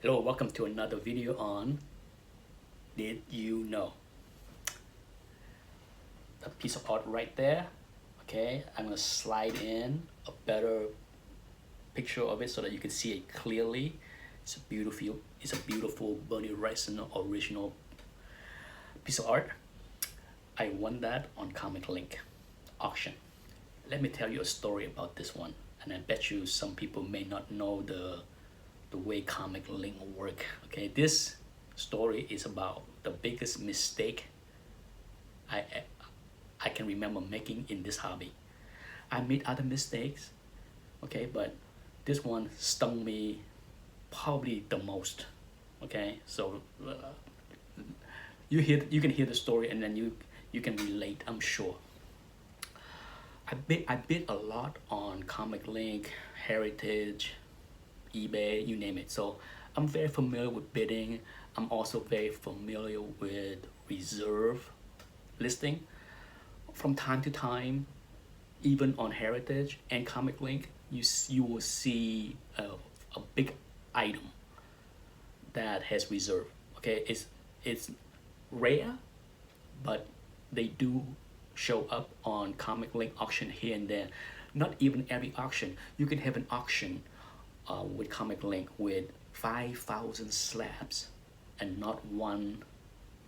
Hello, welcome to another video on Did You Know? A piece of art right there. Okay, I'm gonna slide in a better picture of it so that you can see it clearly. It's a beautiful Bernie Wrightson original piece of art. I won that on ComicLink auction. Let me tell you a story about this one, and I bet you some people may not know the way ComicLink work. Okay, this story is about the biggest mistake I I can remember making in this hobby. I made other mistakes, okay, but this one stung me probably the most. Okay, so you can hear the story and then you can relate, I'm sure. I bid a lot on ComicLink, Heritage, eBay, you name it. So I'm very familiar with bidding. I'm also very familiar with reserve listing. From time to time, even on Heritage and ComicLink, you will see a big item that has reserve. Okay, it's rare, but they do show up on ComicLink auction here and there. Not even every auction. You can have an auction with ComicLink with 5,000 slabs and not one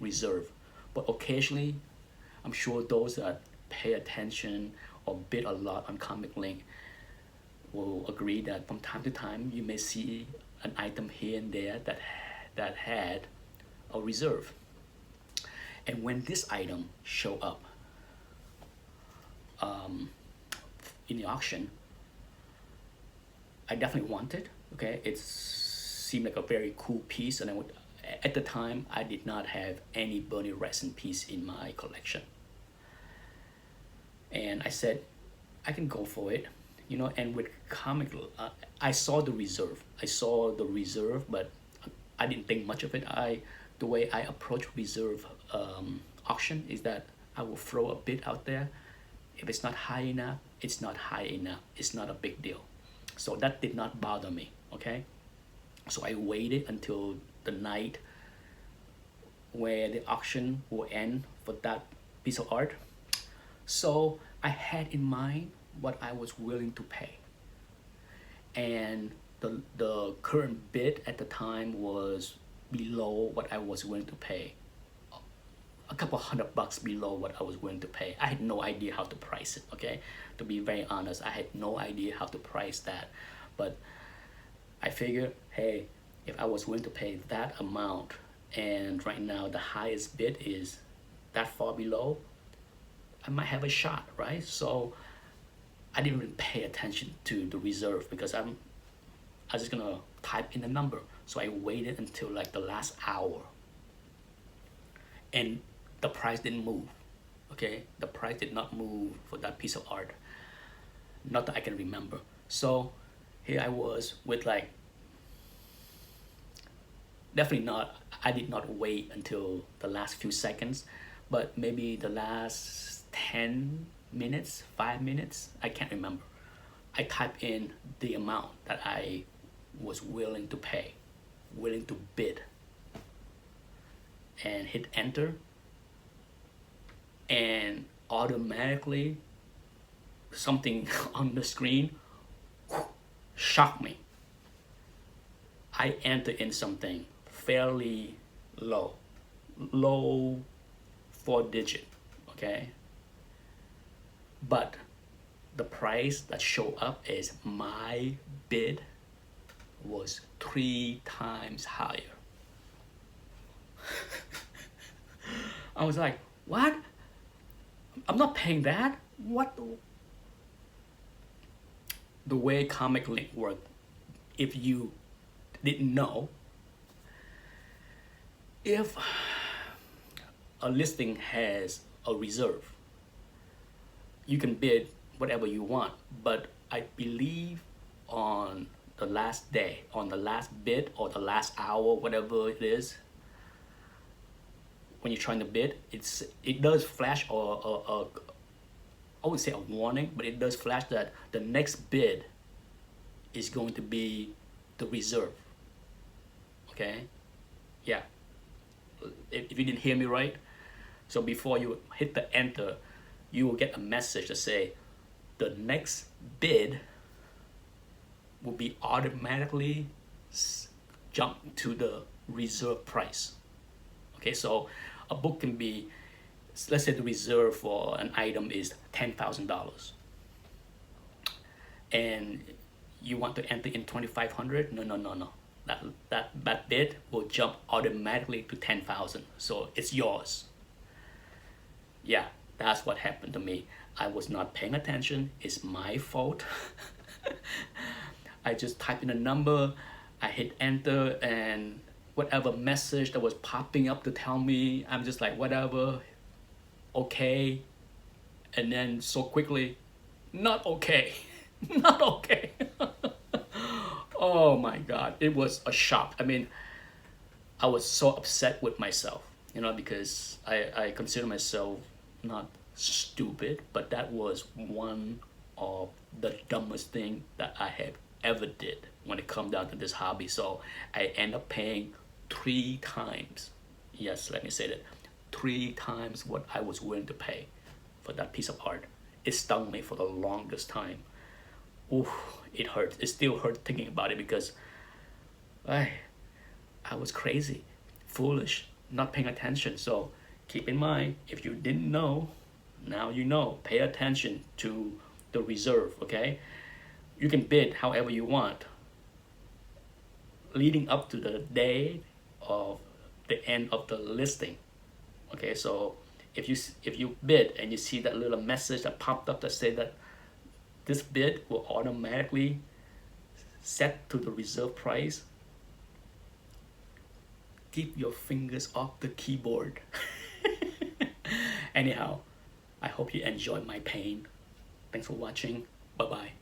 reserve. But occasionally, I'm sure those that pay attention or bid a lot on ComicLink will agree that from time to time you may see an item here and there that had a reserve. And when this item show up in the auction, I definitely want it. Okay, it seemed like a very cool piece, and at the time I did not have any Bernie Wrightson piece in my collection, and I said I can go for it, you know. And with I saw the reserve. But I didn't think much of it. The way I approach reserve auction is that I will throw a bid out there. If it's not high enough, it's not high enough. It's not a big deal. So that did not bother me, okay? So I waited until the night where the auction will end for that piece of art. So I had in mind what I was willing to pay. And the current bid at the time was below what I was willing to pay. A couple $100 below what I was willing to pay. I had no idea how to price it, okay? To be very honest, I had no idea how to price that. But I figured, hey, if I was willing to pay that amount, and right now the highest bid is that far below, I might have a shot, right? So I didn't even pay attention to the reserve because I was just gonna type in the number. So I waited until like the last hour, and the price didn't move. Okay, the price did not move for that piece of art, not that I can remember. So here I was with like, definitely not, I did not wait until the last few seconds, but maybe the last 10 minutes, 5 minutes, I can't remember. I typed in the amount that I was willing to pay, willing to bid, and hit enter, and automatically something on the screen shocked me. I entered in something fairly low 4-digit, okay? But the price that showed up is my bid was 3 times higher. I was like, what? I'm not paying that? What? The way ComicLink worked, if you didn't know, if a listing has a reserve, you can bid whatever you want. But I believe on the last day, on the last bid or the last hour, whatever it is, when you're trying to bid, it does flash I would say a warning, but it does flash that the next bid is going to be the reserve. Okay, yeah. If you didn't hear me right, so before you hit the enter, you will get a message to say the next bid will be automatically jump to the reserve price. Okay, so a book can be, let's say the reserve for an item is $10,000, and you want to enter in 2,500. No, no, no, no. That bid will jump automatically to 10,000, so it's yours. Yeah, that's what happened to me. I was not paying attention. It's my fault. I just typed in a number, I hit enter, and whatever message that was popping up to tell me, I'm just like, whatever, okay. And then so quickly, not okay. Not okay. Oh my God, it was a shock. I mean, I was so upset with myself, because I consider myself not stupid, but that was one of the dumbest thing that I have ever did when it come down to this hobby. So I end up paying 3 times. Yes, let me say that. 3 times what I was willing to pay for that piece of art. It stung me for the longest time. Ooh, it hurts. It still hurts thinking about it because I was crazy, foolish, not paying attention. So keep in mind, if you didn't know, now you know. Pay attention to the reserve, okay? You can bid however you want, leading up to the day of the end of the listing. Okay, so if you bid and you see that little message that popped up that say that this bid will automatically set to the reserve price, keep your fingers off the keyboard. Anyhow, I hope you enjoyed my pain. Thanks for watching. Bye bye.